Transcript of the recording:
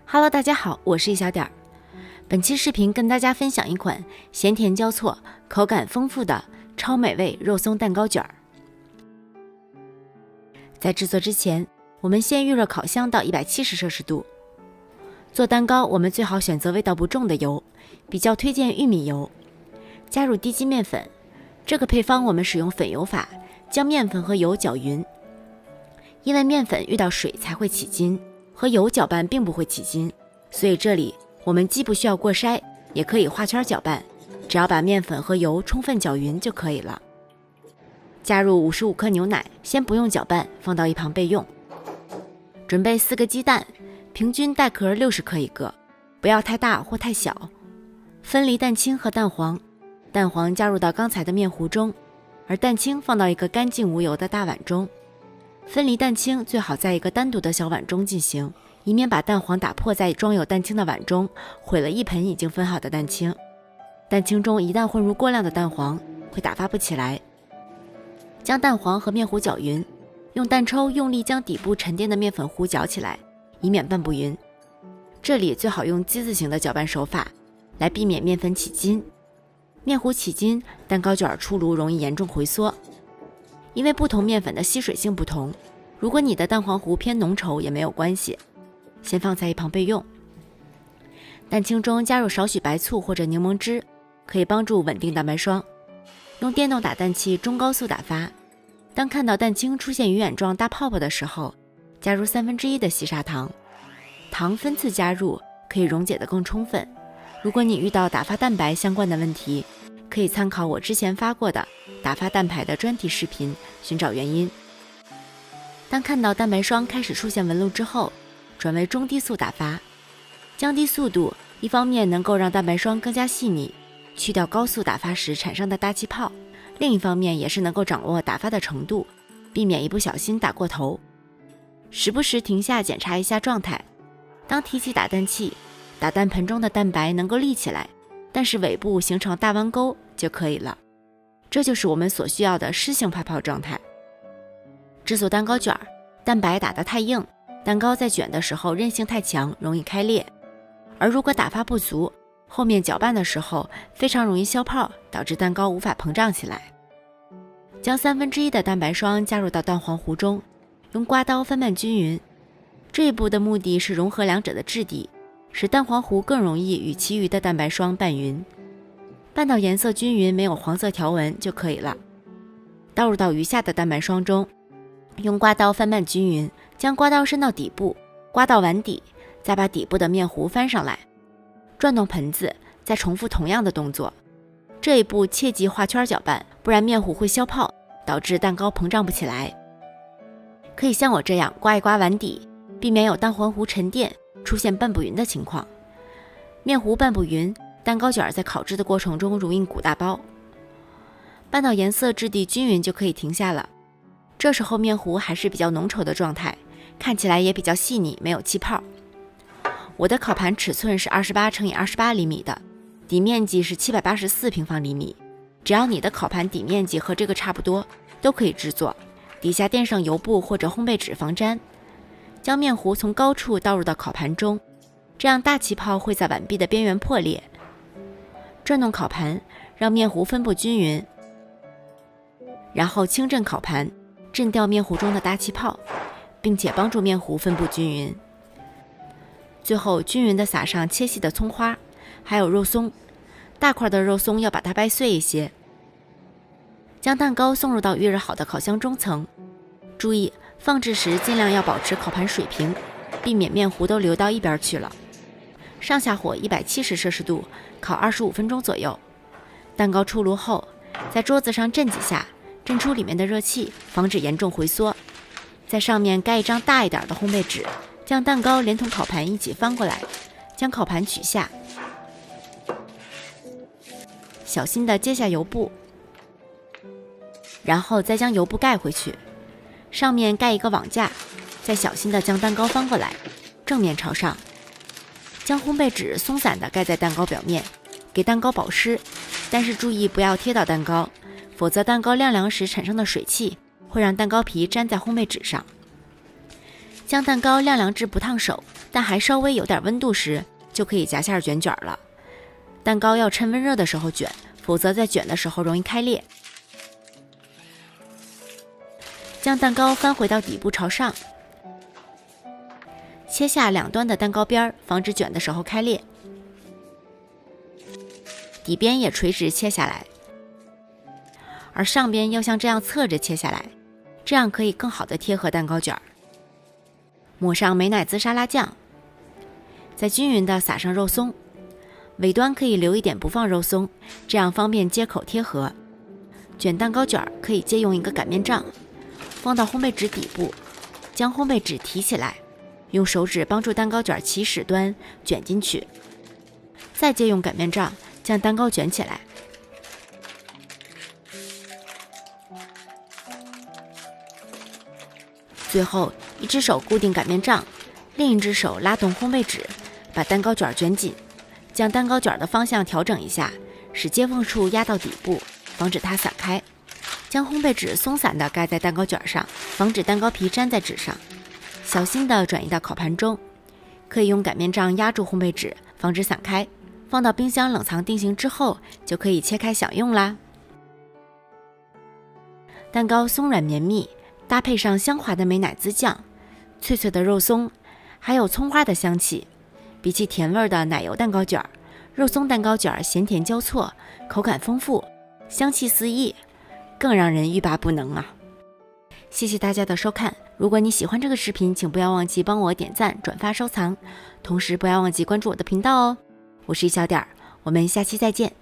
Hello， 大家好，我是一小点儿。本期视频跟大家分享一款咸甜交错、口感丰富的超美味肉松蛋糕卷儿。在制作之前，我们先预热烤箱到170摄氏度。做蛋糕，我们最好选择味道不重的油，比较推荐玉米油。加入低筋面粉，这个配方我们使用粉油法，将面粉和油搅匀。因为面粉遇到水才会起筋，和油搅拌并不会起筋，所以这里我们既不需要过筛，也可以画圈搅拌，只要把面粉和油充分搅匀就可以了。加入55克牛奶，先不用搅拌，放到一旁备用。准备4个鸡蛋，平均带壳60克一个，不要太大或太小。分离蛋清和蛋黄，蛋黄加入到刚才的面糊中，而蛋清放到一个干净无油的大碗中。分离蛋清最好在一个单独的小碗中进行，以免把蛋黄打破在装有蛋清的碗中，毁了一盆已经分好的蛋清。蛋清中一旦混入过量的蛋黄，会打发不起来。将蛋黄和面糊搅匀，用蛋抽用力将底部沉淀的面粉糊搅起来，以免拌不匀。这里最好用机子型的搅拌手法，来避免面粉起筋。面糊起筋，蛋糕卷出炉容易严重回缩。因为不同面粉的吸水性不同，如果你的蛋黄糊偏浓稠也没有关系，先放在一旁备用。蛋清中加入少许白醋或者柠檬汁，可以帮助稳定蛋白霜。用电动打蛋器中高速打发，当看到蛋清出现鱼眼状大泡泡的时候，加入1/3的细砂糖。糖分次加入，可以溶解得更充分。如果你遇到打发蛋白相关的问题，可以参考我之前发过的打发蛋白的专题视频，寻找原因。当看到蛋白霜开始出现纹路之后，转为中低速打发。降低速度，一方面能够让蛋白霜更加细腻，去掉高速打发时产生的大气泡，另一方面也是能够掌握打发的程度，避免一不小心打过头。时不时停下检查一下状态。当提起打蛋器，打蛋盆中的蛋白能够立起来，但是尾部形成大弯钩就可以了。这就是我们所需要的湿性泡泡状态。制作蛋糕卷，蛋白打得太硬，蛋糕在卷的时候韧性太强，容易开裂。而如果打发不足，后面搅拌的时候非常容易消泡，导致蛋糕无法膨胀起来。将1/3的蛋白霜加入到蛋黄糊中，用刮刀翻拌均匀。这一步的目的是融合两者的质地，使蛋黄糊更容易与其余的蛋白霜拌匀。拌到颜色均匀，没有黄色条纹就可以了。倒入到余下的蛋白霜中，用刮刀翻拌均匀，将刮刀伸到底部，刮到碗底，再把底部的面糊翻上来。转动盆子，再重复同样的动作。这一步切忌画圈搅拌，不然面糊会消泡，导致蛋糕膨胀不起来。可以像我这样刮一刮碗底，避免有蛋黄糊沉淀，出现拌不匀的情况。面糊拌不匀，蛋糕卷在烤制的过程中容易鼓大包。拌到颜色质地均匀就可以停下了。这时候面糊还是比较浓稠的状态，看起来也比较细腻，没有气泡。我的烤盘尺寸是28×28厘米的，底面积是784平方厘米。只要你的烤盘底面积和这个差不多，都可以制作。底下垫上油布或者烘焙纸防粘。将面糊从高处倒入到烤盘中，这样大气泡会在碗壁的边缘破裂。转动烤盘，让面糊分布均匀，然后轻震烤盘，震掉面糊中的大气泡，并且帮助面糊分布均匀。最后均匀地撒上切细的葱花，还有肉松。大块的肉松要把它掰碎一些。将蛋糕送入到预热好的烤箱中层。注意放置时尽量要保持烤盘水平，避免面糊都流到一边去了。上下火170摄氏度，烤25分钟左右。蛋糕出炉后，在桌子上震几下，震出里面的热气，防止严重回缩。在上面盖一张大一点的烘焙纸，将蛋糕连同烤盘一起翻过来，将烤盘取下，小心地揭下油布，然后再将油布盖回去。上面盖一个网架，再小心地将蛋糕翻过来，正面朝上。将烘焙纸松散地盖在蛋糕表面，给蛋糕保湿，但是注意不要贴到蛋糕，否则蛋糕晾凉时产生的水汽会让蛋糕皮粘在烘焙纸上。将蛋糕晾凉至不烫手，但还稍微有点温度时，就可以夹馅卷卷了。蛋糕要趁温热的时候卷，否则在卷的时候容易开裂。将蛋糕翻回到底部朝上，切下两端的蛋糕边，防止卷的时候开裂。底边也垂直切下来，而上边要像这样侧着切下来，这样可以更好的贴合蛋糕卷。抹上美乃滋沙拉酱，再均匀的撒上肉松，尾端可以留一点不放肉松，这样方便接口贴合。卷蛋糕卷可以借用一个擀面杖，放到烘焙纸底部，将烘焙纸提起来，用手指帮助蛋糕卷起始端卷进去，再借用擀面杖将蛋糕卷起来。最后，一只手固定擀面杖，另一只手拉动烘焙纸，把蛋糕卷卷紧，将蛋糕卷的方向调整一下，使接缝处压到底部，防止它散开。将烘焙纸松散地盖在蛋糕卷上，防止蛋糕皮粘在纸上。小心地转移到烤盘中，可以用擀面杖压住烘焙纸，防止散开。放到冰箱冷藏定型之后，就可以切开享用啦。蛋糕松软绵密，搭配上香滑的美乃滋酱、脆脆的肉松，还有葱花的香气。比起甜味的奶油蛋糕卷，肉松蛋糕卷咸甜交错，口感丰富，香气四溢，更让人欲罢不能啊！谢谢大家的收看，如果你喜欢这个视频，请不要忘记帮我点赞、转发、收藏，同时不要忘记关注我的频道哦。我是一小点儿，我们下期再见。